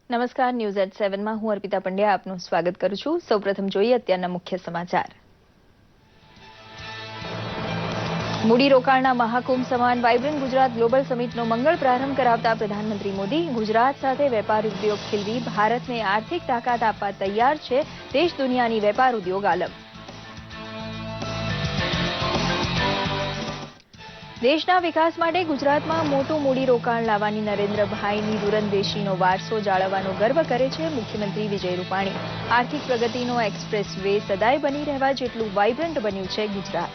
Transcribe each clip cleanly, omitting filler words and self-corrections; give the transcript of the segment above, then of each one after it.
નમસ્કાર, news at 7માં હું અર્પિતા પંડ્યા આપનું સ્વાગત કરું છું. સૌપ્રથમ જોઈએ અત્યારના મુખ્ય સમાચાર. મૂડીરોકાણના મહાકુંભ સમાન વાઇબ્રન્ટ ગુજરાત ગ્લોબલ સમિટનો મંગળ પ્રારંભ કરાવતા પ્રધાનમંત્રી મોદી, ગુજરાત સાથે વેપાર ઉદ્યોગ ખીલવી ભારતને આર્થિક તાકાત આપવા તૈયાર છે દેશ દુનિયાની વેપાર ઉદ્યોગ આલમ. દેશના વિકાસ માટે ગુજરાતમાં મોટું મૂડીરોકાણ લાવવાની નરેન્દ્રભાઈની દૂરંદેશીનો વારસો જાળવવાનો ગર્વ કરે છે મુખ્યમંત્રી વિજય રૂપાણી. આર્થિક પ્રગતિનો એક્સપ્રેસ વે સદાય બની રહેવા જેટલું વાઇબ્રન્ટ બન્યું છે ગુજરાત.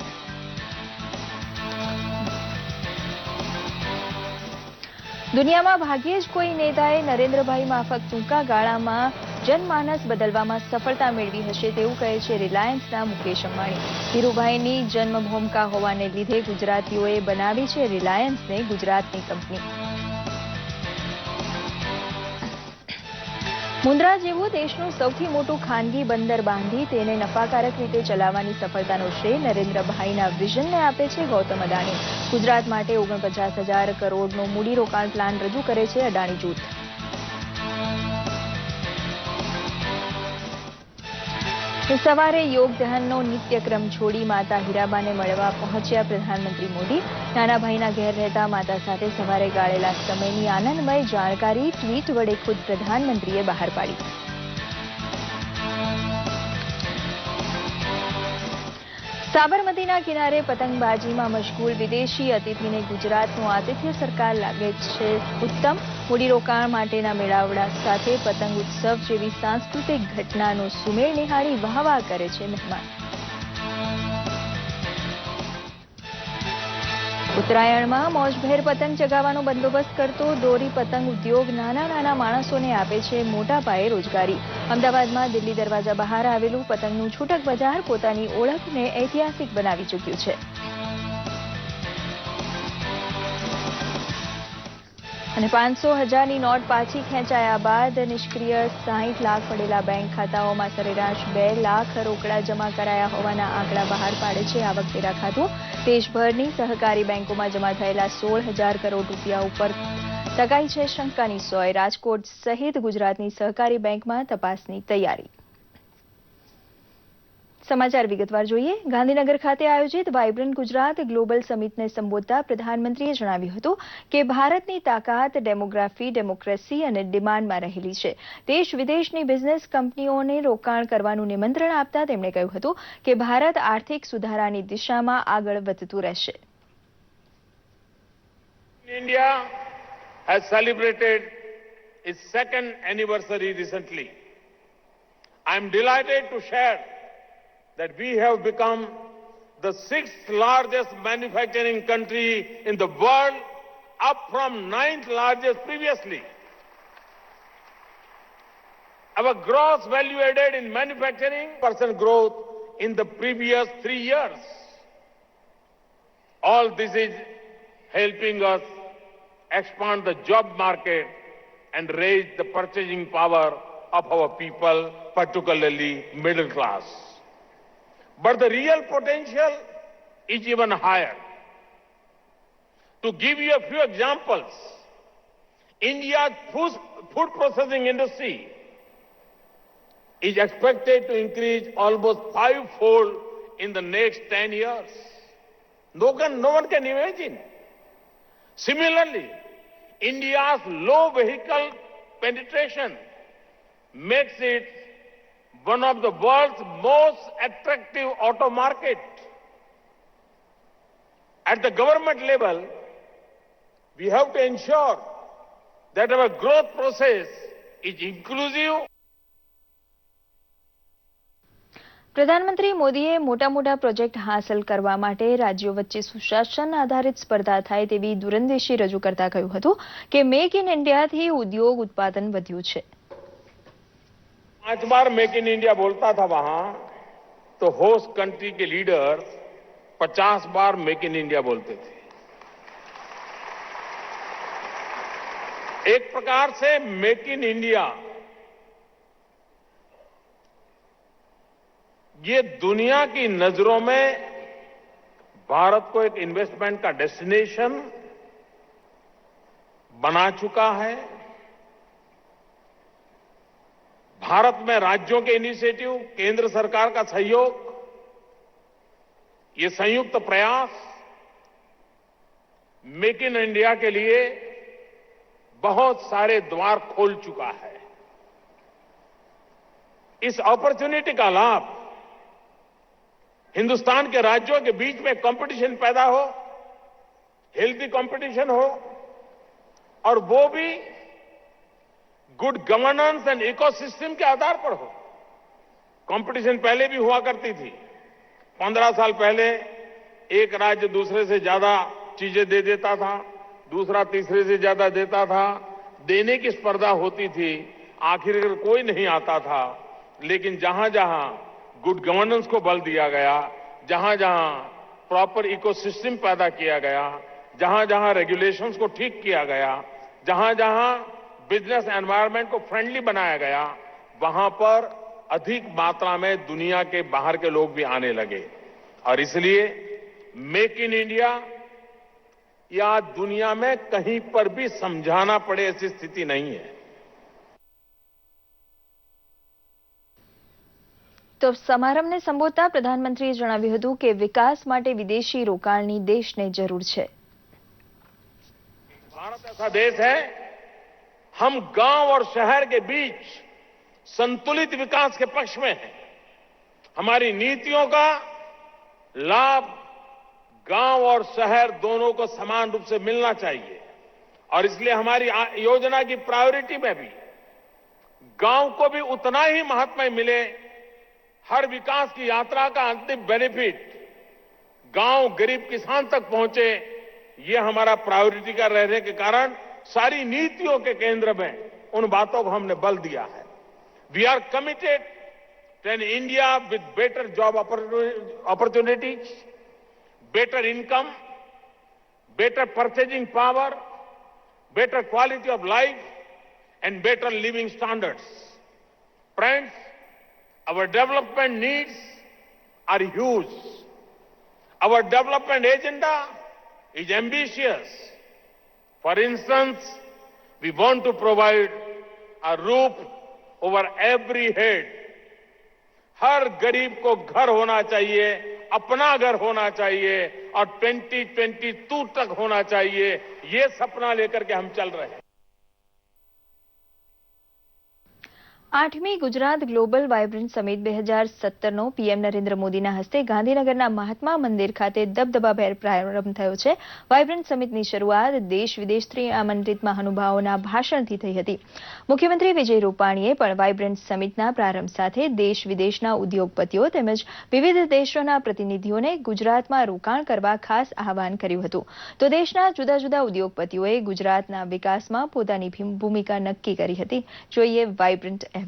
દુનિયામાં ભાગ્યે જ કોઈ નેતાએ નરેન્દ્રભાઈ માફક ટૂંકા ગાળામાં જનમાનસ બદલવામાં સફળતા મેળવી હશે તેવું કહે છે રિલાયન્સના મુકેશ અંબાણી. ધીરુભાઈની જન્મભૂમિકા હોવાને લીધે ગુજરાતીઓએ બનાવી છે રિલાયન્સને ગુજરાતની કંપની. મુન્દ્રા જેવું દેશનું સૌથી મોટું ખાનગી બંદર બાંધી તેને નફાકારક રીતે ચલાવવાની સફળતાનો શ્રેય નરેન્દ્રભાઈના વિઝનને આપે છે ગૌતમ અદાણી. ગુજરાત માટે 49,000 કરોડનો મૂડીરોકાણ પ્લાન રજૂ કરે છે અદાણી જૂથ. સવારે યોગ ધ્યાનનો નિત્યક્રમ છોડી માતા હીરાબાને મળવા પહોંચ્યા પ્રધાનમંત્રી મોદી. નાના ભાઈના ઘેર રહેતા માતા સાથે સવારે ગાળેલા સમયની આનંદમય જાણકારી ટ્વીટ વડે ખુદ પ્રધાનમંત્રીએ બહાર પાડી. સાબરમતીના કિનારે પતંગબાજીમાં મશગુલ વિદેશી અતિથિને ગુજરાતનું આતિથ્ય સરકાર લાગે છે ઉત્તમ. મૂડીરોકાણ માટેના મેળાવડા સાથે પતંગ ઉત્સવ જેવી સાંસ્કૃતિક ઘટનાનો સુમેળ નિહાળી વાહવાહ કરે છે મહેમાન. ઉત્તરાયણમાં મોજભેર પતંગ ચગાવવાનો બંદોબસ્ત કરતો દોરી પતંગ ઉદ્યોગ નાના માણસોને આપે છે મોટા પાયે રોજગારી. અમદાવાદમાં દિલ્હી દરવાજા બહાર આવેલું પતંગનું છૂટક બજાર પોતાની ઓળખને ઐતિહાસિક બનાવી ચૂક્યું છે. અને 500,000ની નોટ પાછી ખેંચાયા બાદ નિષ્ક્રિય 60 લાખ પડેલા બેંક ખાતાઓમાં સરેરાશ 2 લાખ રોકડા જમા કરાયા હોવાના આંકડા બહાર પાડે છે આવકવેરા ખાતું. દેશભરની સહકારી બેંકોમાં જમા થયેલા 16,000 કરોડ રૂપિયા ઉપર ટકાઈ છે શંકાની સોય. રાજકોટ સહિત ગુજરાતની સહકારી બેંકમાં તપાસની તૈયારી. સમાચાર વિગતવાર જોઈએ. ગાંધીનગર ખાતે આયોજિત વાઇબ્રન્ટ ગુજરાત ગ્લોબલ સમિટને સંબોધતા પ્રધાનમંત્રીએ જણાવ્યું હતું કે ભારતની તાકાત ડેમોગ્રાફી, ડેમોક્રેસી અને ડિમાન્ડમાં રહેલી છે. દેશ વિદેશની બિઝનેસ કંપનીઓને રોકાણ કરવાનું નિમંત્રણ આપતા તેમણે કહ્યું હતું કે ભારત આર્થિક સુધારાની દિશામાં આગળ વધતું રહેશે. India has celebrated its second anniversary recently. I am delighted to share that we have become the 6th largest manufacturing country in the world, up from 9th largest previously. Our gross value added in manufacturing % growth in the previous 3 years. All this is helping us expand the job market and raise the purchasing power of our people, particularly middle class. But the real potential is even higher. To give you a few examples, India's food processing industry is expected to increase almost 5-fold in the next 10 years. No one can imagine. Similarly, India's low vehicle penetration makes it one of the world's most attractive auto market. At the government level, we have to ensure that our growth process is inclusive. પ્રધાનમંત્રી મોદીએ મોટા project હાંસલ કરવા માટે રાજ્યો વચ્ચે સુશાસન આધારિત સ્પર્ધા થાય તેવી દૂરંદેશી રજૂ કરતા કહ્યું હતું કે મેક ઇન ઇન્ડિયાથી ઉદ્યોગ ઉત્પાદન વધ્યું છે. 5 बार मेक इन इंडिया बोलता था वहां तो होस्ट कंट्री के leader 50 bar make in India बोलते थे. एक प्रकार से मेक इन इंडिया ये दुनिया की नजरों में भारत को एक इन्वेस्टमेंट का डेस्टिनेशन बना चुका है. भारत में राज्यों के इनिशिएटिव, केंद्र सरकार का सहयोग, ये संयुक्त प्रयास मेक इन इंडिया के लिए बहुत सारे द्वार खोल चुका है। इस अपॉर्चुनिटी का लाभ हिंदुस्तान के राज्यों के बीच में कंपटीशन पैदा हो, हेल्थी कंपटीशन हो, और वो भी गुड गवर्नेंस एंड इकोसिस्टम के आधार पर हो। कंपटीशन पहले भी हुआ करती थी। 15 साल पहले एक राज्य दूसरे से ज्यादा चीजें दे देता था, दूसरा तीसरे से ज्यादा देता था, देने की स्पर्धा होती थी, आखिर कोई नहीं आता था। लेकिन जहां जहां गुड गवर्नेंस को बल दिया गया, जहां जहां प्रॉपर इकोसिस्टम पैदा किया गया, जहां जहां रेगुलेशंस को ठीक किया गया, जहां जहां बिजनेस एनवायरनमेंट को फ्रेंडली बनाया गया, वहां पर अधिक मात्रा में दुनिया के बाहर के लोग भी आने लगे। और इसलिए मेक इन इंडिया या दुनिया में कहीं पर भी समझाना पड़े ऐसी स्थिति नहीं है। તો સમારંભને સંબોધતા પ્રધાનમંત્રીએ જણાવ્યું હતું કે વિકાસ માટે વિદેશી રોકાણની દેશને જરૂર છે। भारत ऐसा देश है, हम गांव और शहर के बीच संतुलित विकास के पक्ष में हैं। हमारी नीतियों का लाभ गांव और शहर दोनों को समान रूप से मिलना चाहिए, और इसलिए हमारी योजना की प्रायोरिटी में भी गांव को भी उतना ही महत्व मिले। हर विकास की यात्रा का अंतिम बेनिफिट गांव गरीब किसान तक पहुंचे, ये हमारा प्रायोरिटी का रहने के कारण सारी नीतियों के केंद्र में उन बातों को हमने बल दिया है। We are committed to an India with better job opportunities, better income, better purchasing power, better quality of life and better living standards. Friends, our development needs are huge. Our development agenda is ambitious. For instance, we want to provide a roof over every head. हर गरीब को घर होना चाहिए, अपना घर होना चाहिए, और 2022 तक होना चाहिए। ये सपना लेकर के हम चल रहे हैं। 8મી ગુજરાત ગ્લોબલ વાઇબ્રન્ટ સમિટ 2017નો પીએમ નરેન્દ્ર મોદીના હસ્તે ગાંધીનગરના મહાત્મા મંદિર ખાતે દબદબાભેર પ્રારંભ થયો છે। વાઇબ્રન્ટ સમિટની શરૂઆત દેશ વિદેશથી આમંત્રિત મહાનુભાવોના ભાષણથી થઈ હતી। મુખ્યમંત્રી વિજય રૂપાણીએ પણ વાઇબ્રન્ટ સમિટના પ્રારંભ સાથે દેશ વિદેશના ઉદ્યોગપતિઓ તેમજ વિવિધ દેશોના પ્રતિનિધિઓને ગુજરાતમાં રોકાણ કરવા ખાસ આહવાન કર્યું હતું। તો દેશના જુદા જુદા ઉદ્યોગપતિઓએ ગુજરાતના વિકાસમાં પોતાની ભૂમિકા નક્કી કરી હતી। જોઈએ વાઇબ્રન્ટ અહેવાલ।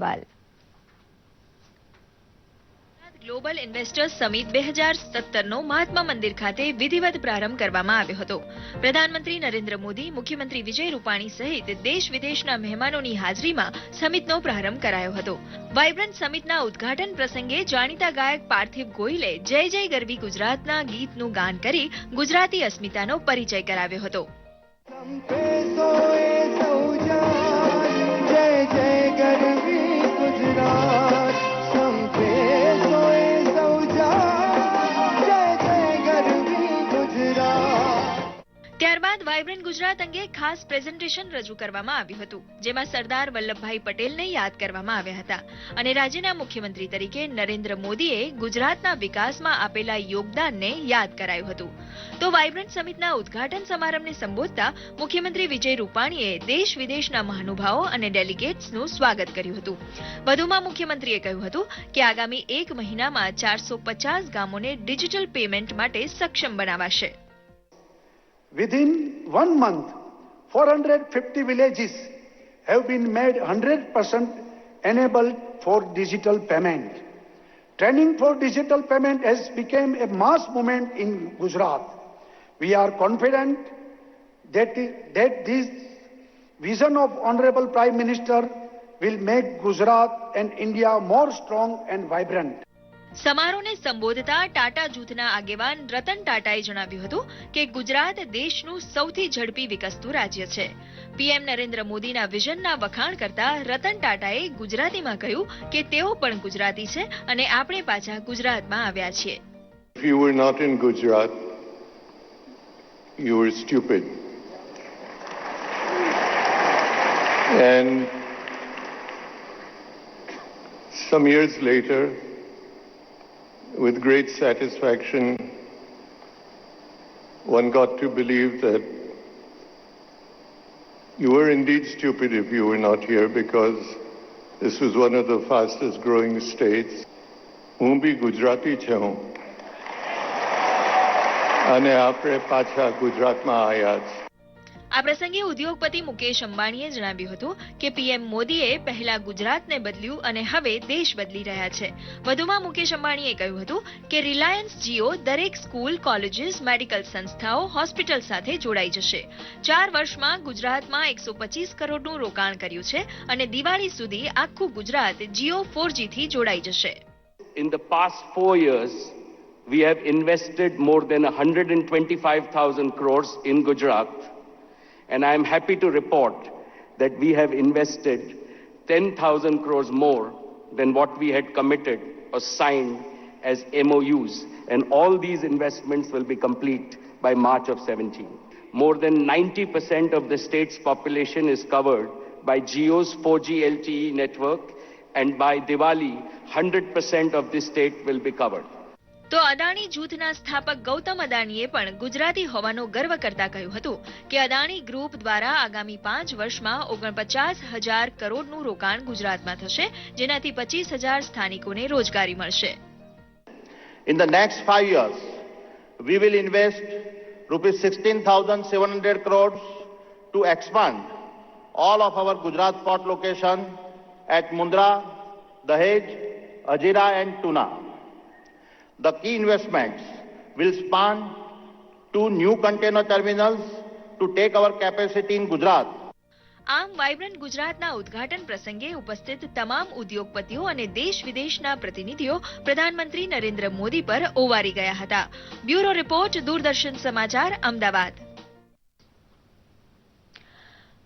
Global investors summit 2017નો Mahatma Mandir ખાતે વિધિવત પ્રારંભ કરવામાં આવ્યો હતો। પ્રધાનમંત્રી નરેન્દ્ર મોદી, મુખ્યમંત્રી વિજય રૂપાણી સહિત દેશ વિદેશના મહેમાનોની હાજરીમાં સમિટનો પ્રારંભ કરાયો હતો। વાઇબ્રન્ટ સમિટના ઉદ્ઘાટન પ્રસંગે જાણીતા ગાયક પાર્થિવ ગોહિલે જય જય ગરવી ગુજરાતના ગીતનું ગાન કરી ગુજરાતી અસ્મિતાનો પરિચય કરાવ્યો હતો। ત્યારબાદ વાઇબ્રન્ટ ગુજરાત અંગે ખાસ પ્રેઝન્ટેશન રજૂ કરવામાં આવ્યું હતું, જેમાં સરદાર વલ્લભભાઈ પટેલને યાદ કરવામાં આવ્યા હતા અને રાજ્યના મુખ્યમંત્રી તરીકે નરેન્દ્ર મોદીએ ગુજરાતના વિકાસમાં આપેલા યોગદાનને યાદ કરાયું હતું। તો વાઇબ્રન્ટ સમિટના ઉદ્ઘાટન સમારંભને સંબોધતા મુખ્યમંત્રી વિજય રૂપાણીએ દેશ વિદેશના મહાનુભાવો અને ડેલિગેટ્સનું સ્વાગત કર્યું હતું। વધુમાં મુખ્યમંત્રીએ કહ્યું હતું કે આગામી 1 મહિનામાં 450 ગામોને ડિજિટલ પેમેન્ટ માટે સક્ષમ બનાવાશે। Within 1 month, 450 villages have been made 100% enabled for digital payment. Training for digital payment has become a mass movement in Gujarat. We are confident that this vision of Honorable Prime Minister will make Gujarat and India more strong and vibrant. સમારોહને સંબોધતા ટાટા જૂથના આગેવાન રતન ટાટાએ જણાવ્યું હતું કે ગુજરાત દેશનું સૌથી ઝડપી વિકસતું રાજ્ય છે. પીએમ નરેન્દ્ર મોદીના વિઝનના વખાણ કરતા રતન ટાટાએ ગુજરાતીમાં કહ્યું કે તેઓ પણ ગુજરાતી છે અને આપણે પાછા ગુજરાતમાં આવ્યા છીએ. If you were not in Gujarat, you were stupid. And some years later, with great satisfaction, one got to believe that you were indeed stupid if you were not here, because this was one of the fastest growing states. હું બી ગુજરાતી છું અને આપણે પાછા ગુજરાતમાં આવ્યા છે. આ પ્રસંગે ઉદ્યોગપતિ મુકેશ અંબાણીએ જણાવ્યું હતું કે પીએમ મોદીએ પહેલા ગુજરાતને બદલ્યું અને હવે દેશ બદલી રહ્યા છે. વધુમાં મુકેશ અંબાણીએ કહ્યું હતું કે રિલાયન્સ જીઓ દરેક સ્કૂલ, કોલેજીસ, મેડિકલ સંસ્થાઓ, હોસ્પિટલ સાથે જોડાઈ જશે. 4 વર્ષમાં ગુજરાતમાં 125 કરોડનું રોકાણ કર્યું છે અને દિવાળી સુધી આખું ગુજરાત જીઓ 4G થી જોડાઈ જશે. In the past 4 years, we have invested more than 125,000 crores in Gujarat. And I am happy to report that we have invested 10,000 crores more than what we had committed or signed as MOUs. And all these investments will be complete by March of 17. More than 90% of the state's population is covered by Jio's 4G LTE network, and by Diwali, 100% of the state will be covered. તો અદાણી જૂથના સ્થાપક ગૌતમ અદાણીએ પણ ગુજરાતી હોવાનો ગર્વ કરતા કહ્યું હતું કે અદાણી ગ્રુપ દ્વારા આગામી 5 વર્ષમાં 49,000 કરોડનું રોકાણ ગુજરાતમાં થશે, જેનાથી 25,000 સ્થાનિકોને રોજગારી મળશે. In the next 5 years, we will invest rupees 16,700 crores to expand all of our Gujarat port location at Mundra, Dahej, Hazira and Tuna. The key investments will span 2 new container terminals to take our capacity in Gujarat. આમ vibrant ગુજરાતના ઉદ્ઘાટન પ્રસંગે ઉપસ્થિત તમામ ઉદ્યોગપતિઓ અને દેશ વિદેશના પ્રતિનિધિઓ પ્રધાનમંત્રી નરેન્દ્ર મોદી પર ઓવારી ગયા હતા. બ્યુરો રિપોર્ટ, દૂરદર્શન સમાચાર, અમદાવાદ.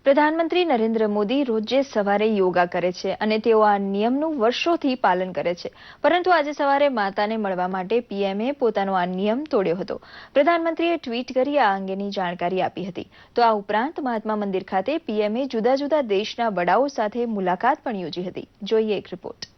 પ્રધાનમંત્રી નરેન્દ્ર મોદી રોજે સવારે યોગા કરે છે અને તેઓ આ નિયમનું વર્ષોથી પાલન કરે છે. પરંતુ આજે સવારે માતાને મળવા માટે પીએમએ પોતાનો આ નિયમ તોડ્યો હતો. પ્રધાનમંત્રીએ ટ્વીટ કરી આ અંગેની જાણકારી આપી હતી. તો આ ઉપરાંત મહાત્મા મંદિર ખાતે પીએમએ જુદા જુદા દેશના વડાઓ સાથે મુલાકાત પણ યોજી હતી. જોઈએ એક રિપોર્ટ.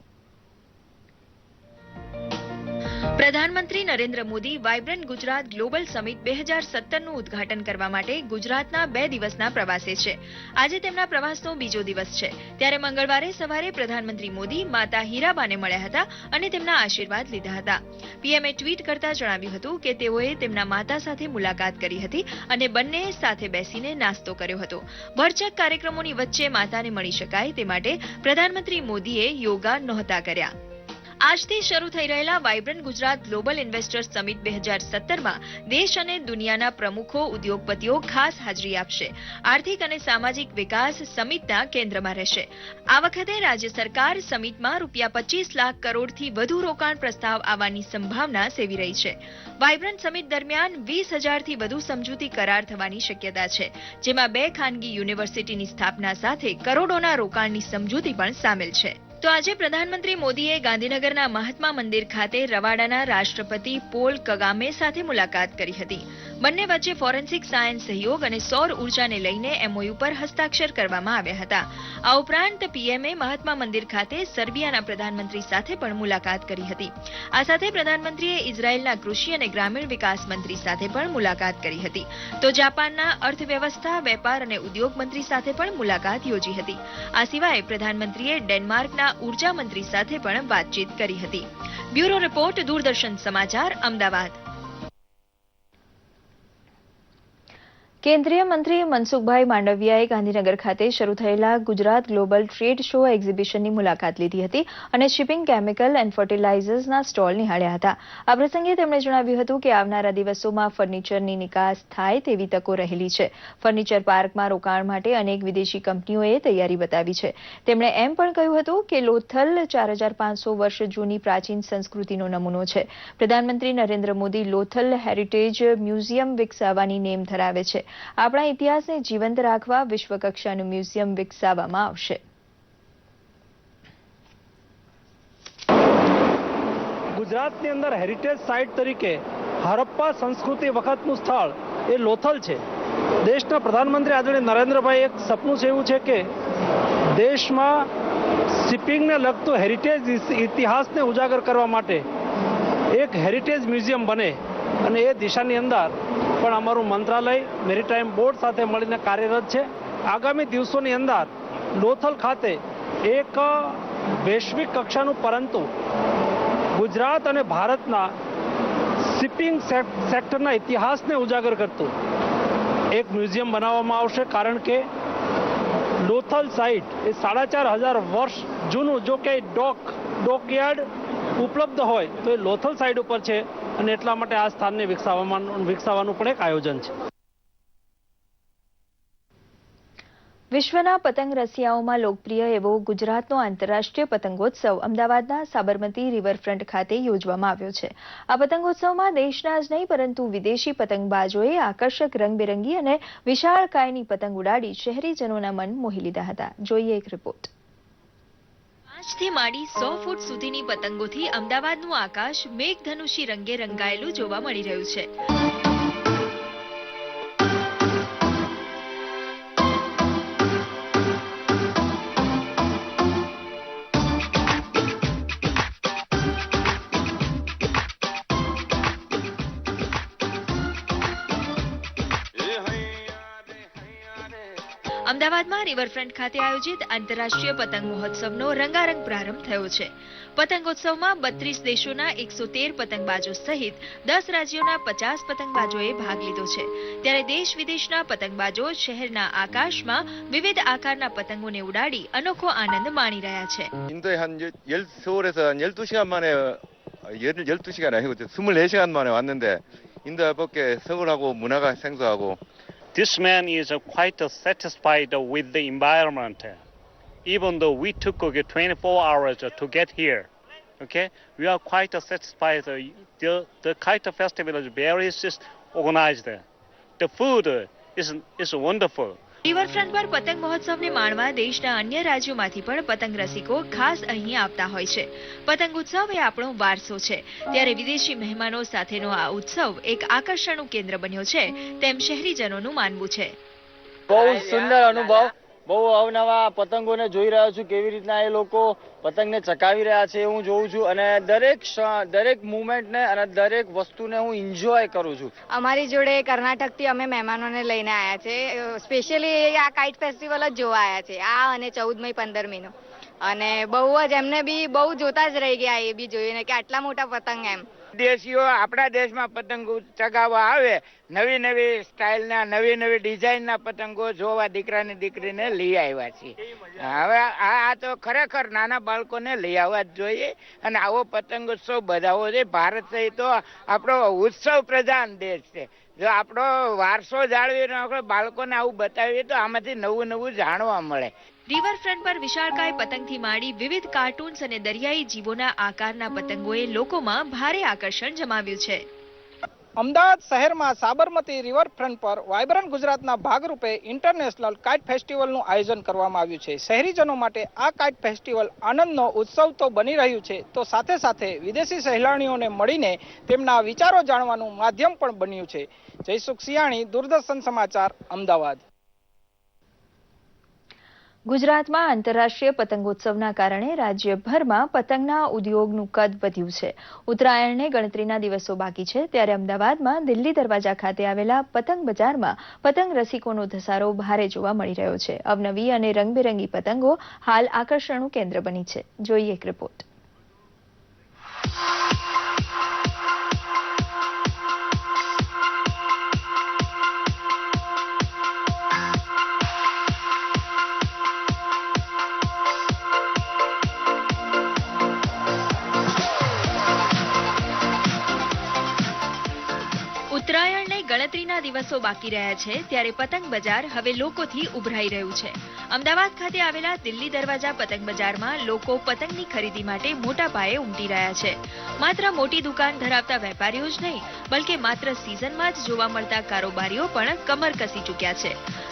પ્રધાનમંત્રી Narendra Modi vibrant Gujarat global summit 2017નું ઉદ્ઘાટન કરવા માટે ગુજરાતના 2 દિવસના પ્રવાસે છે. આજે તેમના પ્રવાસનો બીજો દિવસ છે. ત્યારે મંગળવારે સવારે પ્રધાનમંત્રી મોદી માતા હીરાબાને મળ્યા હતા અને તેમના આશીર્વાદ લીધા હતા. પીએમએ ટ્વીટ કરતા જણાવ્યું હતું કે તેઓએ તેમના માતા સાથે મુલાકાત કરી હતી અને બંનેએ સાથે બેસીને નાસ્તો કર્યો હતો. ભરચક કાર્યક્રમોની વચ્ચે માતાને મળી શકાય તે માટે પ્રધાનમંત્રી મોદીએ યોગા નહોતા કર્યા. આજથી શરૂ થઈ રહેલા vibrant Gujarat global investors summit 2017માં દેશ અને દુનિયાના પ્રમુખો, ઉદ્યોગપતિઓ ખાસ હાજરી આપશે. આર્થિક અને સામાજિક વિકાસ સમિટના કેન્દ્રમાં રહેશે. આ વખતે રાજ્ય સરકાર સમિટમાં ₹25 લાખ કરોડથી વધુ રોકાણ પ્રસ્તાવ આવવાની સંભાવના સેવી રહી છે. વાઇબ્રન્ટ સમિટ દરમિયાન 20,000થી વધુ સમજૂતી કરાર થવાની શક્યતા છે, જેમાં 2 ખાનગી યુનિવર્સિટીની સ્થાપના સાથે કરોડોના રોકાણની સમજૂતી પણ સામેલ છે. તો આજે પ્રધાનમંત્રી મોદીએ ગાંધીનગરના મહાત્મા મંદિર ખાતે રવાડાના રાષ્ટ્રપતિ પોલ કગામે સાથે મુલાકાત કરી હતી. બંને વચ્ચે ફોરેન્સિક સાયન્સ સહયોગ અને સૌર ઉર્જાને લઈને MOU પર હસ્તાક્ષર કરવામાં આવ્યા હતા. આ ઉપરાંત પીએમએ મહાત્મા મંદિર ખાતે સર્બિયાના પ્રધાનમંત્રી સાથે પણ મુલાકાત કરી હતી. આ સાથે પ્રધાનમંત્રીએ ઇઝરાયેલના કૃષિ અને ગ્રામીણ વિકાસ મંત્રી સાથે પણ મુલાકાત કરી હતી. તો જાપાનના અર્થવ્યવસ્થા, વેપાર અને ઉદ્યોગ મંત્રી સાથે પણ મુલાકાત યોજી હતી. આ સિવાય પ્રધાનમંત્રીએ ડેનમાર્કના ઉર્જા મંત્રી સાથે પણ વાતચીત કરી હતી. બ્યુરો રિપોર્ટ, દૂરદર્શન સમાચાર, અમદાવાદ. કેન્દ્રીય મંત્રી મનસુખભાઈ માંડવિયાએ ગાંધીનગર ખાતે શરૂ થયેલા ગુજરાત ગ્લોબલ ટ્રેડ શો એક્ઝિબિશનની મુલાકાત લીધી હતી અને શિપિંગ કેમિકલ એન્ડ ફર્ટિલાઇઝર્સના સ્ટોલ નિહાળ્યા હતા. આ પ્રસંગે તેમણે જણાવ્યું હતું કે આવનારા દિવસોમાં ફર્નિચરની નિકાસ થાય તેવી તકો રહેલી છે. ફર્નિચર પાર્કમાં રોકાણ માટે અનેક વિદેશી કંપનીઓએ તૈયારી બતાવી છે. તેમણે એમ પણ કહ્યું હતું કે લોથલ 4500 વર્ષ જૂની પ્રાચીન સંસ્કૃતિનો નમૂનો છે. પ્રધાનમંત્રી નરેન્દ્ર મોદી લોથલ હેરિટેજ મ્યુઝિયમ વિકસાવવાની નેમ ધરાવે છે. આપણા ઇતિહાસને જીવંત રાખવા વિશ્વકક્ષાનું મ્યુઝિયમ વિકસાવવામાં આવશે. ગુજરાતની અંદર હેરિટેજ સાઇટ તરીકે હરપ્પા સંસ્કૃતિ વખતનું સ્થળ એ લોથલ છે. દેશના પ્રધાનમંત્રી આદરણીય નરેન્દ્રભાઈ એક સપનું છે એવું છે કે દેશમાં શિપિંગને લગતું હેરિટેજ ઇતિહાસને ઉજાગર કરવા માટે એક હેરિટેજ મ્યુઝિયમ બને અને એ દિશાની અંદર પણ અમારું મંત્રાલય મેરીટાઈમ બોર્ડ સાથે મળીને કાર્યરત છે. આગામી દિવસોની અંદર લોથલ ખાતે એક વૈશ્વિક કક્ષાનું પરંતુ ગુજરાત અને ભારતના શિપિંગ સેક્ટરના ઇતિહાસને ઉજાગર કરતું એક મ્યુઝિયમ બનાવવામાં આવશે. કારણ કે લોથલ સાઇટ એ 4500 વર્ષ જૂનું જો કે ડોકયાર્ડ ઉપલબ્ધ હોય તો એ લોથલ સાઇટ ઉપર છે અને એટલા માટે આ સ્થાનને વિકસાવવાનું પણ એક આયોજન છે. વિશ્વના પતંગ રસિયાઓમાં લોકપ્રિય એવો ગુજરાતનો આંતરરાષ્ટ્રીય પતંગોત્સવ અમદાવાદના સાબરમતી રિવરફ્રન્ટ ખાતે યોજવામાં આવ્યો છે. આ પતંગોત્સવમાં દેશના જ નહીં પરંતુ વિદેશી પતંગબાજોએ આકર્ષક રંગબેરંગી અને વિશાળકાયની પતંગ ઉડાડી શહેરીજનોના મન મોહી લીધા હતા. જોઈએ એક રિપોર્ટ. 5 થી માંડી 100 ફૂટ સુધીની પતંગોથી અમદાવાદનું આકાશ મેઘધનુષી રંગે રંગાયેલું જોવા મળી રહ્યું છે. અમદાવાદમાં રિવરફ્રન્ટ ખાતે આયોજિત આંતરરાષ્ટ્રીય પતંગ મહોત્સવનો રંગારંગ પ્રારંભ થયો છે. પતંગોત્સવમાં 32 દેશોના 113 પતંગબાજો સહિત 10 રાજ્યોના 50 પતંગબાજોએ ભાગ લીધો છે. ત્યારે દેશ વિદેશના પતંગબાજો શહેરના આકાશમાં વિવિધ આકારના પતંગોને ઉડાડી અનોખો આનંદ માણી રહ્યા છે. 인도에 한 서울에서 한 12시간 만에 12시간 아니고 24시간 만에 왔는데 인도 밖에 서울하고 문화가 생소하고 This man is quite satisfied with the environment. Even though we took 24 hours to get here, okay, we are quite satisfied. The Kite Festival is very organized. The food is wonderful. Riverfront પર પતંગ મહોત્સવને માણવા દેશના અન્ય રાજ્યોમાંથી પણ પતંગ રસિકો ખાસ અહીં આવતા હોય છે. પતંગ ઉત્સવ એ આપણો વારસો છે, ત્યારે વિદેશી મહેમાનો સાથેનો આ ઉત્સવ એક આકર્ષણનું કેન્દ્ર બન્યો છે તેમ શહેરીજનોનું માનવું છે. બહુ સુંદર અનુભવ. બહુ અવનવા પતંગોને જોઈ રહ્યો છું, કેવી રીતના એ લોકો પતંગને ચકાવી રહ્યા છે હું જોઉં છું અને દરેક મુવમેન્ટને અને દરેક વસ્તુને હું એન્જોય કરું છું. અમારી જોડે કર્ણાટકથી અમે મહેમાનોને લઈને આવ્યા છે. સ્પેશિયલી આ કાઇટ ફેસ્ટિવલ જ જોવા આવ્યા છે, આ અને 14 મે 15મીનો. અને બહુ જ એમને બી બહુ જોતા જ રહી ગયા એ બી જોઈને કે આટલા મોટા પતંગ એમ. દેશીઓ આપણા દેશમાં પતંગો ચગાવવા આવે, નવી નવી સ્ટાઇલના નવી નવી ડિઝાઇનના પતંગો જોવા દીકરાની દીકરીને લઈ આવ્યા છીએ. હવે આ તો ખરેખર નાના બાળકોને લઈ આવવા જ જોઈએ અને આવો પતંગ ઉત્સવ બધાવો છે. ભારત સહિત તો આપણો ઉત્સવ પ્રધાન દેશ છે. જો આપણો વારસો જાળવીને આપણે બાળકોને આવું બતાવીએ તો આમાંથી નવું નવું જાણવા મળે. રિવરફ્રન્ટ પર વિશાળકાય પતંગથી માંડી વિવિધ કાર્ટૂન્સ અને દરિયાઈ જીવોના આકારના પતંગોએ લોકોમાં ભારે આકર્ષણ જમાવ્યું છે. અમદાવાદ શહેરમાં સાબરમતી રિવરફ્રન્ટ પર વાયબ્રન્ટ ગુજરાતના ભાગરૂપે ઇન્ટરનેશનલ કાઇટ ફેસ્ટિવલનું આયોજન કરવામાં આવ્યું છે. શહેરીજનો માટે આ કાઇટ ફેસ્ટિવલ આનંદનો ઉત્સવ તો બની રહ્યું છે, તો સાથે સાથે વિદેશી સહેલાણીઓને મળીને તેમના વિચારો જાણવાનું માધ્યમ પણ બન્યું છે. જયસુખ સિયાણી, દૂરદર્શન સમાચાર, અમદાવાદ. ગુજરાતમાં આંતરરાષ્ટ્રીય પતંગોત્સવના કારણે રાજ્યભરમાં પતંગના ઉદ્યોગનું કદ વધ્યું છે. ઉત્તરાયણને ગણતરીના દિવસો બાકી છે, ત્યારે અમદાવાદમાં દિલ્હી દરવાજા ખાતે આવેલા પતંગ બજારમાં પતંગ રસિકોનો ધસારો ભારે જોવા મળી રહ્યો છે. અવનવી અને રંગબેરંગી પતંગો હાલ આકર્ષણનું કેન્દ્ર બની છે. જોઈએ એક રિપોર્ટ. દિવસો બાકી રહ્યા છે ત્યારે પતંગ બજાર હવે લોકોથી ઉભરાઈ રહ્યું છે. અમદાવાદ ખાતે આવેલા દિલ્હી દરવાજા પતંગ બજારમાં લોકો પતંગની ખરીદી માટે મોટા પાયે ઉમટી રહ્યા છે. માત્ર મોટી દુકાન ધરાવતા વેપારીઓ જ નહીં, બલકે માત્ર સિઝનમાં જ જોવા મળતા કારોબારીઓ પણ કમર કસી ચૂક્યા છે.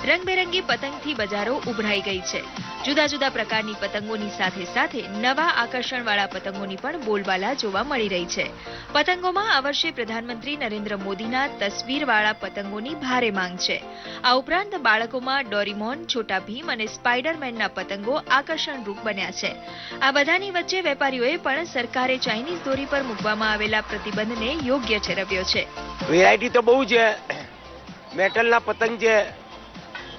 રંગબેરંગી પતંગથી બજારો ઉભરાઈ ગઈ છે. જુદા જુદા પ્રકારની પતંગોની સાથે સાથે નવા આકર્ષણવાળા પતંગોની પણ બોલબાલા જોવા મળી રહી છે. પતંગોમાં આ વર્ષે પ્રધાનમંત્રી નરેન્દ્ર મોદીના તસવીરવાળા પતંગોની ભારે માંગ છે. આ ઉપરાંત બાળકોમાં ડોરીમોન, છોટા ભીમ અને સ્પાઈડરમેનના પતંગો આકર્ષણરૂપ બન્યા છે. આ બધાની વચ્ચે વેપારીઓએ પણ સરકારે ચાઇનીઝ દોરી પર મૂકવામાં આવેલા પ્રતિબંધને યોગ્ય ઠેરવ્યો છે. વેરાયટી તો બહુ છે. મેટલના પતંગ છે,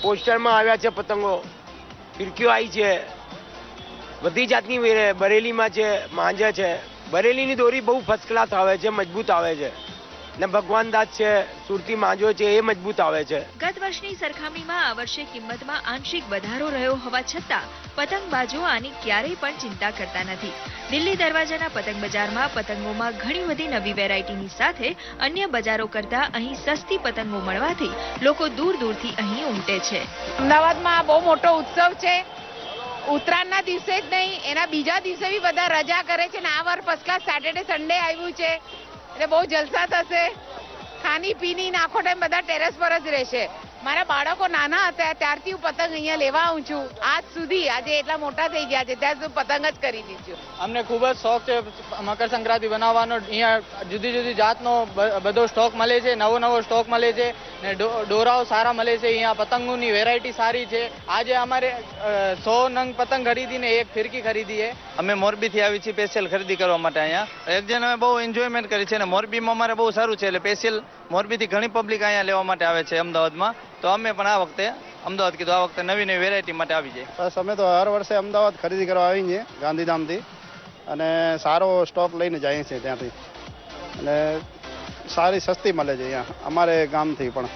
પોસ્ટરમાં આવ્યા છે પતંગો, ફિરકીઓ આવી છે, બધી જાતની બરેલીમાં છે, માંજા છે. બરેલીની દોરી બહુ ફર્સ્ટ ક્લાસ આવે છે, મજબૂત આવે છે. ને ભગવાન દાસ છે, સુરતી માંજો છે, એ મજબૂત આવે છે. ગત વર્ષની સરખામણીમાં આ વર્ષે કિંમતમાં આંશિક વધારો રહ્યો હોવા છતાં પતંગબાજો આની ક્યારેય પણ ચિંતા કરતા નથી. દિલ્હી દરવાજાના પતંગ બજારમાં પતંગોમાં ઘણી બધી નવી વેરાયટીની સાથે અન્ય બજારો કરતા અહીં સસ્તી પતંગો મળવાથી લોકો દૂર દૂરથી અહીં ઉમટે છે. અમદાવાદમાં બહુ મોટો ઉત્સવ છે. ઉત્તરાયણના દિવસે જ નહીં, એના બીજા દિવસે બી બધા રજા કરે છે ને આ વાર ફર્સ્ટ ક્લાસ સેટરડે સન્ડે આવ્યું છે એટલે બહુ જલસા થશે. ખાની પીની આખો ટાઈમ બધા ટેરેસ પર જ રહેશે. મારા બાળકો નાના હતા ત્યારથી હું પતંગ અહીંયા લેવા આવું છું આજ સુધી. આજે એટલા મોટા થઈ ગયા છે ત્યાં સુધી પતંગ જ કરી દીધું. અમને ખૂબ જ શોખ છે મકર સંક્રાંતિ બનાવવાનો. અહીંયા જુદી જુદી જાતનો બધો સ્ટોક મળે છે, નવો નવો સ્ટોક મળે છે ને દોરાઓ સારા મળે છે. અહીંયા પતંગોની વેરાયટી સારી છે. આજે અમારે 100 નંગ પતંગ ખરીદીને એક ફિરકી ખરીદી છે. અમે મોરબીથી આવી છીએ સ્પેશિયલ ખરીદી કરવા માટે. અહીંયા એક જણ અમે બહુ એન્જોયમેન્ટ કરી છે અને મોરબીમાં અમારે બહુ સારું છે એટલે સ્પેશિયલ મોરબીથી ઘણી પબ્લિક અહીંયા લેવા માટે આવે છે અમદાવાદમાં. તો અમે પણ આ વખતે અમદાવાદ કીધું આ વખતે નવી નવી વેરાયટી માટે આવી જાય. બસ અમે તો હર વર્ષે અમદાવાદ ખરીદી કરવા આવી છીએ ગાંધીધામથી અને સારો સ્ટોક લઈને જઈએ છીએ ત્યાંથી અને સારી સસ્તી મળે છે અહીંયા અમારે ગામથી પણ.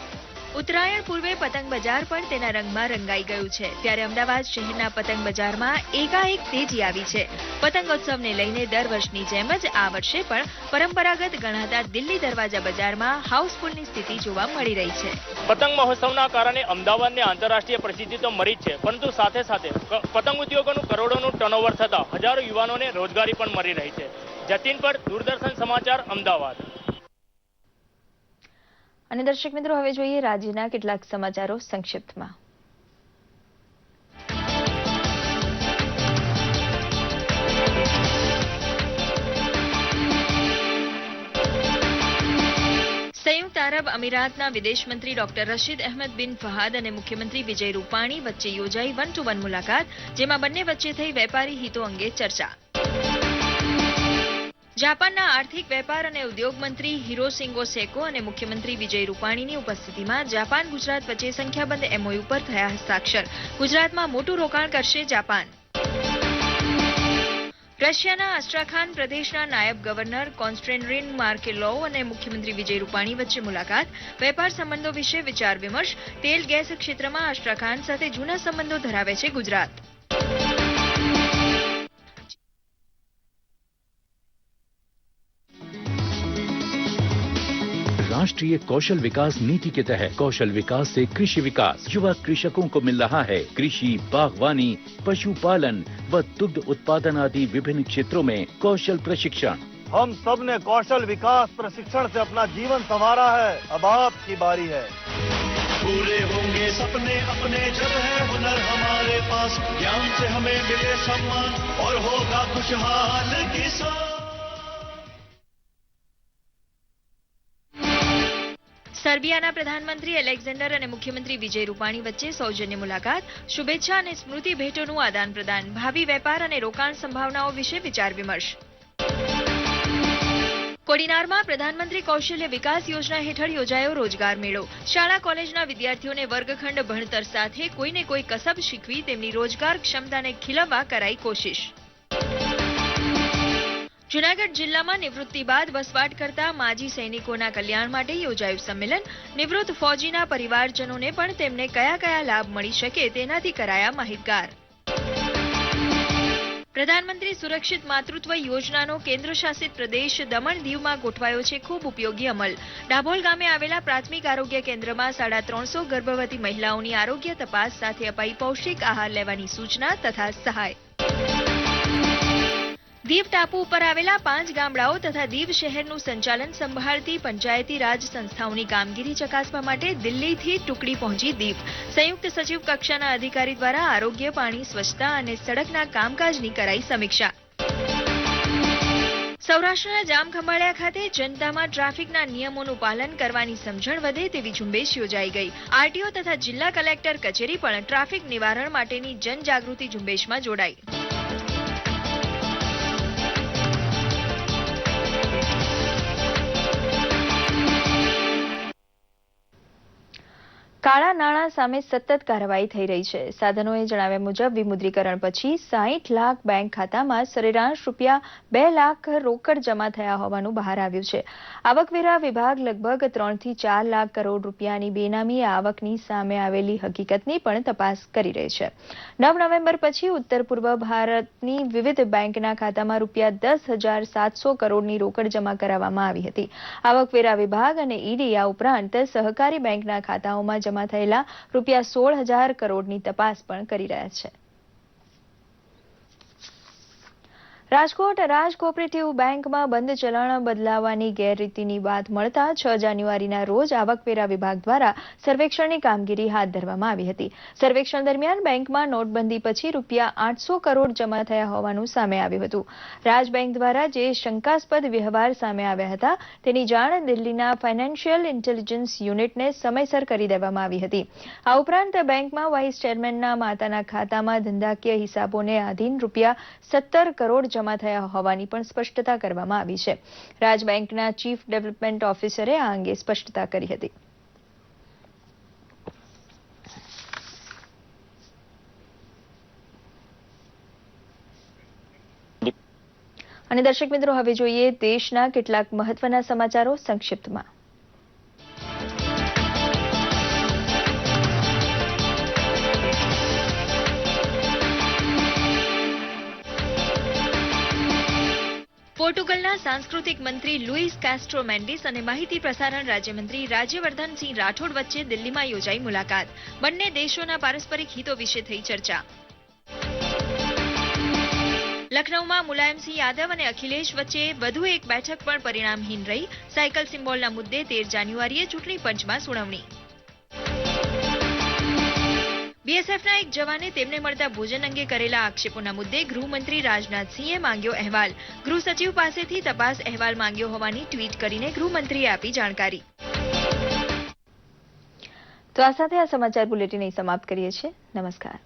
ઉત્તરાયણ પૂર્વે પતંગ બજાર પણ તેના રંગમાં રંગાઈ ગયું છે ત્યારે અમદાવાદ શહેરના પતંગ બજારમાં એકાએક તેજી આવી છે. પતંગોત્સવને લઈને દર વર્ષની જેમ જ આ વર્ષે પણ પરંપરાગત ગણાતા દિલ્હી દરવાજા બજારમાં હાઉસફુલની સ્થિતિ જોવા મળી રહી છે. પતંગ મહોત્સવના કારણે અમદાવાદને આંતરરાષ્ટ્રીય પ્રસિદ્ધિ તો મળી જ છે, પરંતુ સાથે સાથે પતંગ ઉદ્યોગોનું કરોડોનું ટર્નઓવર થતા હજારો યુવાનોને રોજગારી પણ મળી રહી છે. જતીન પર દૂરદર્શન સમાચાર, અમદાવાદ. અને દર્શક મિત્રો, હવે જોઈએ રાજ્યના કેટલાક સમાચારો સંક્ષિપ્તમાં. સંયુક્ત આરબ અમીરાતના વિદેશ મંત્રી ડોક્ટર રશીદ અહેમદ બિન ફહાદ અને મુખ્યમંત્રી વિજય રૂપાણી વચ્ચે યોજાઈ 1-to-1 મુલાકાત, જેમાં બંને વચ્ચે થઈ વેપારી હિતો અંગે ચર્ચા. જાપાનના આર્થિક વેપાર અને ઉદ્યોગ મંત્રી હિરોશિંગો સેકો અને મુખ્યમંત્રી વિજય રૂપાણીની ઉપસ્થિતિમાં જાપાન ગુજરાત વચ્ચે સંખ્યાબંધ MOU પર થયા હસ્તાક્ષર. ગુજરાતમાં મોટું રોકાણ કરશે જાપાન. રશિયાના આસ્ટ્રાખાન પ્રદેશના નાયબ ગવર્નર કોન્સ્ટેન્ટિન માર્કેલોવ અને મુખ્યમંત્રી વિજય રૂપાણી વચ્ચે મુલાકાત. વેપાર સંબંધો વિશે વિચાર વિમર્શ. તેલ ગેસ ક્ષેત્રમાં આસ્ટ્રાખાન સાથે જૂના સંબંધો ધરાવે છે ગુજરાત. राष्ट्रीय कौशल विकास नीति के तहत कौशल विकास से कृषि विकास, युवा कृषकों को मिल रहा है कृषि, बागवानी, पशुपालन व दुग्ध उत्पादन आदि विभिन्न क्षेत्रों में कौशल प्रशिक्षण. हम सब ने कौशल विकास प्रशिक्षण से अपना जीवन संवारा है, अब आपकी बारी है. पूरे होंगे सपने अपने जब है हुनर हमारे पास, ज्ञान से हमें मिले सम्मान और होगा खुशहाल किसान. સર્બિયાના પ્રધાનમંત્રી એલેક્ઝેન્ડર અને મુખ્યમંત્રી વિજય રૂપાણી વચ્ચે સૌજન્ય મુલાકાત. શુભેચ્છા અને સ્મૃતિ ભેટોનું આદાન પ્રદાન. ભાવિ વેપાર અને રોકાણ સંભાવનાઓ વિશે વિચાર વિમર્શ. કોડીનારમાં પ્રધાનમંત્રી કૌશલ્ય વિકાસ યોજના હેઠળ યોજાયો રોજગાર મેળો. શાળા કોલેજના વિદ્યાર્થીઓને વર્ગખંડ ભણતર સાથે કોઈને કોઈ કસબ શીખવી તેમની રોજગાર ક્ષમતાને ખીલવવા કરાઈ કોશિશ. જૂનાગઢ જિલ્લામાં નિવૃત્તિ બાદ વસવાટ કરતા માજી સૈનિકોના કલ્યાણ માટે યોજાયું સંમેલન. નિવૃત્ત ફૌજીના પરિવારજનોને પણ તેમને કયા કયા લાભ મળી શકે તેનાથી કરાયા માહિતગાર. પ્રધાનમંત્રી સુરક્ષિત માતૃત્વ યોજનાનો કેન્દ્ર શાસિત પ્રદેશ દમણ દીવમાં ગોઠવાયો છે ખૂબ ઉપયોગી અમલ. ડાભોલ ગામે આવેલા પ્રાથમિક આરોગ્ય કેન્દ્રમાં 350 ગર્ભવતી મહિલાઓની આરોગ્ય તપાસ સાથે અપાઈ પૌષ્ટિક આહાર લેવાની સૂચના તથા સહાય. દીવ ટાપુ ઉપર આવેલા 5 ગામડાઓ તથા દીવ શહેરનું સંચાલન સંભાળતી પંચાયતી રાજ સંસ્થાઓની કામગીરી ચકાસવા માટે દિલ્હીથી ટુકડી પહોંચી દીવ. સંયુક્ત સચિવ કક્ષાના અધિકારી દ્વારા આરોગ્ય, પાણી, સ્વચ્છતા અને સડકના કામકાજની કરાઈ સમીક્ષા. સૌરાષ્ટ્રના જામખંભાળિયા ખાતે જનતામાં ટ્રાફિકના નિયમોનું પાલન કરવાની સમજણ વધે તેવી ઝુંબેશ યોજાઈ ગઈ. આરટીઓ તથા જિલ્લા કલેક્ટર કચેરી પણ ટ્રાફિક નિવારણ માટેની જનજાગૃતિ ઝુંબેશમાં જોડાઈ. કાળા નાણાં સામે સતત કાર્યવાહી થઈ રહી છે. સાધનોએ જણાવ્યા મુજબ વિમુદ્રીકરણ પછી 60 લાખ બેંક ખાતામાં સરેરાશ રૂપિયા 2 લાખ રોકડ જમા થયા હોવાનું બહાર આવ્યું છે. આવકવેરા વિભાગ લગભગ 3 થી 4 લાખ કરોડ રૂપિયાની બેનામી આવકની સામે આવેલી હકીકતની પણ તપાસ કરી રહી છે. 9 નવેમ્બર પછી ઉત્તર પૂર્વ ભારતની વિવિધ બેંકના ખાતામાં રૂપિયા 10,700 કરોડની રોકડ જમા કરાવવામાં આવી હતી. આવકવેરા વિભાગ અને ઈડી આ ઉપરાંત સહકારી બેંકના ખાતાઓમાં જમા થયેલા રૂપિયા 16,000 કરોડની તપાસ પણ કરી રહ્યા છે. રાજકોટ રાજ કોઓપરેટિવ બેંકમાં બંધ ચલણ બદલાવવાની ગેરરીતિની વાત મળતા 6 જાન્યુઆરીના રોજ આવકવેરા વિભાગ દ્વારા સર્વેક્ષણની કામગીરી હાથ ધરવામાં આવી હતી. સર્વેક્ષણ દરમિયાન બેંકમાં નોટબંધી પછી રૂપિયા 800 કરોડ જમા થયા હોવાનું સામે આવ્યું હતું. રાજ બેંક દ્વારા જે શંકાસ્પદ વ્યવહાર સામે આવ્યા હતા તેની જાણ દિલ્હીના ફાઇનાન્શિયલ ઇન્ટેલિજન્સ યુનિટને સમયસર કરી દેવામાં આવી હતી. આ ઉપરાંત બેંકમાં વાઇસ ચેરમેનના માતાના ખાતામાં ધંધાકીય હિસાબોને આધીન રૂપિયા 17 કરોડ જમા થયા હોવાની પણ સ્પષ્ટતા કરવામાં આવી છે. રાજ બેંકના ચીફ ડેવલપમેન્ટ ઓફિસરે આ અંગે સ્પષ્ટતા કરી હતી. અને દર્શક મિત્રો, હવે જોઈએ દેશના કેટલાક મહત્વના સમાચારો સંક્ષિપ્તમાં. પોર્ટુગલના સાંસ્કૃતિક મંત્રી લુઇસ કાસ્ટ્રો મેન્ડિસ અને માહિતી પ્રસારણ રાજ્યમંત્રી રાજ્યવર્ધનસિંહ રાઠોડ વચ્ચે દિલ્હીમાં યોજાઈ મુલાકાત. બંને દેશોના પારસ્પરિક હિતો વિશે થઈ ચર્ચા. લખનૌમાં મુલાયમસિંહ યાદવ અને અખિલેશ વચ્ચે વધુ એક બેઠક પણ પરિણામહીન રહી. સાયકલ સિમ્બોલના મુદ્દે 13 જાન્યુઆરીએ ચૂંટણી પંચમાં સુનાવણી. બીએસએફના એક જવાને તેમને મળતા ભોજન અંગે કરેલા આક્ષેપોના મુદ્દે ગૃહમંત્રી રાજનાથસિંહે માંગ્યો અહેવાલ. ગૃહ સચિવ પાસેથી તપાસ અહેવાલ માંગ્યો હોવાની ટ્વીટ કરીને ગૃહમંત્રીએ આપી જાણકારી. તો આ સાથે આ સમાચાર બુલેટિન સમાપ્ત કરીએ છીએ. નમસ્કાર.